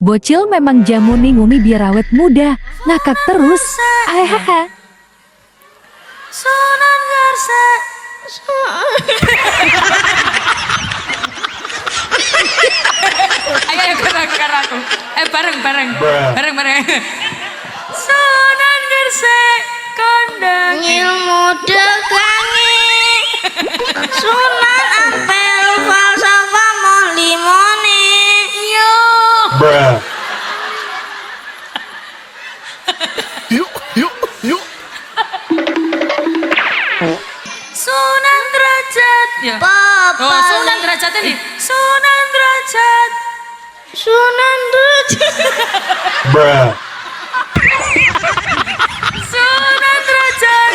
Bocil memang jamu nih ngumi biar awet muda, ngakak terus. Ahaha. Sunan Garse. Ayo karo aku. Bareng. Sunan Garse kondang Ilmu degangi Sunan apel falsafah molimone yo. Yuk. Sunan Derajat ya. Papa Oh, Sunan Derajat ini. Sunan Derajat. Sunan Derajat Sunan Derajat.